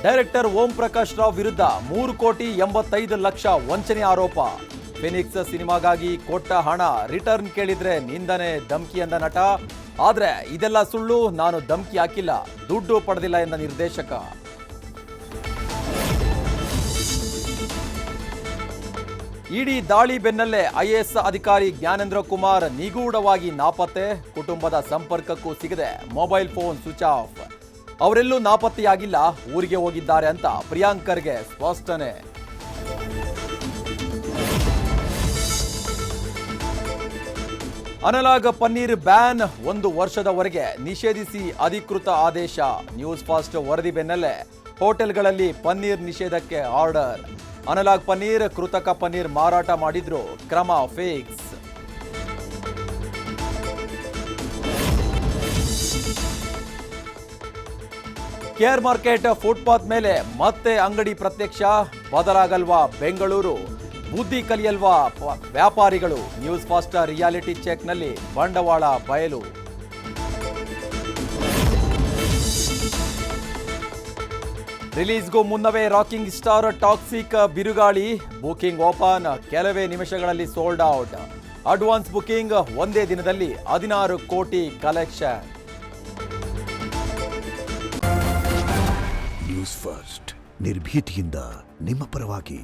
Director Om Prakash Rao ವಿರುದ್ಧ 3,85,00,000 ವಂಚನೆ ಆರೋಪ. ಫಿನಿಕ್ಸ್ ಸಿನಿಮಾಗಾಗಿ ಕೊಟ್ಟ ಹಣ ರಿಟರ್ನ್ ಕೇಳಿದ್ರೆ ನಿಂದನೆ ಧಮಕಿ ಎಂದ ನಟ. ಆದ್ರೆ ಇದೆಲ್ಲ ಸುಳ್ಳು, ನಾನು ಧಮಕಿ ಹಾಕಿಲ್ಲ, ದುಡ್ಡು ಪಡೆದಿಲ್ಲ ಎಂದ ನಿರ್ದೇಶಕ. ಇಡಿ ದಾಳಿ ಬೆನ್ನಲ್ಲೇ ಐಎಎಸ್ ಅಧಿಕಾರಿ ಜ್ಞಾನೇಂದ್ರ ಕುಮಾರ್ ನಿಗೂಢವಾಗಿ ನಾಪತ್ತೆ. ಕುಟುಂಬದ ಸಂಪರ್ಕಕ್ಕೂ ಸಿಗದೆ ಮೊಬೈಲ್ ಫೋನ್ ಸ್ವಿಚ್ ಆಫ್. ಅವರೆಲ್ಲೂ ನಾಪತ್ತೆಯಾಗಿಲ್ಲ, ಊರಿಗೆ ಹೋಗಿದ್ದಾರೆ ಅಂತ ಪ್ರಿಯಾಂಕರ್ಗೆ ಸ್ಪಷ್ಟನೆ. ಅನಲಾಗ್ ಪನ್ನೀರ್ ಬ್ಯಾನ್ 1 ವರ್ಷದವರೆಗೆ ನಿಷೇಧಿಸಿ ಅಧಿಕೃತ ಆದೇಶ. ನ್ಯೂಸ್ ಫಾಸ್ಟ್ ವರದಿ ಬೆನ್ನಲ್ಲೇ ಹೋಟೆಲ್ಗಳಲ್ಲಿ ಪನ್ನೀರ್ ನಿಷೇಧಕ್ಕೆ ಆರ್ಡರ್. ಅನಲಾಗ್ ಪನ್ನೀರ್, ಕೃತಕ ಪನ್ನೀರ್ ಮಾರಾಟ ಮಾಡಿದ್ರು ಕ್ರಮ ಫಿಕ್ಸ್. ಕೇರ್ ಮಾರ್ಕೆಟ್ ಫುಟ್ಪಾತ್ ಮೇಲೆ ಮತ್ತೆ ಅಂಗಡಿ ಪ್ರತ್ಯಕ್ಷ. ಬದಲಾಗಲ್ವಾ ಬೆಂಗಳೂರು, ಬುದ್ಧಿ ಕಲಿಯಲ್ವಾ ವ್ಯಾಪಾರಿಗಳು? ನ್ಯೂಸ್ ಫಾಸ್ಟ್ ರಿಯಾಲಿಟಿ ಚೆಕ್ನಲ್ಲಿ ಬಂಡವಾಳ ಬಯಲು. ರಿಲೀಸ್ಗೂ ಮುನ್ನವೇ ರಾಕಿಂಗ್ ಸ್ಟಾರ್ ಟಾಕ್ಸಿಕ್ ಬಿರುಗಾಳಿ. ಬುಕಿಂಗ್ ಓಪನ್, ಕೆಲವೇ ನಿಮಿಷಗಳಲ್ಲಿ ಸೋಲ್ಡ್ ಔಟ್. ಅಡ್ವಾನ್ಸ್ ಬುಕಿಂಗ್, ಒಂದೇ ದಿನದಲ್ಲಿ 16 ಕೋಟಿ ಕಲೆಕ್ಷನ್. ನ್ಯೂಸ್ ಫಸ್ಟ್ ನಿರ್ಭೀತಿಯಿಂದ ನಿಮ್ಮ ಪರವಾಗಿ.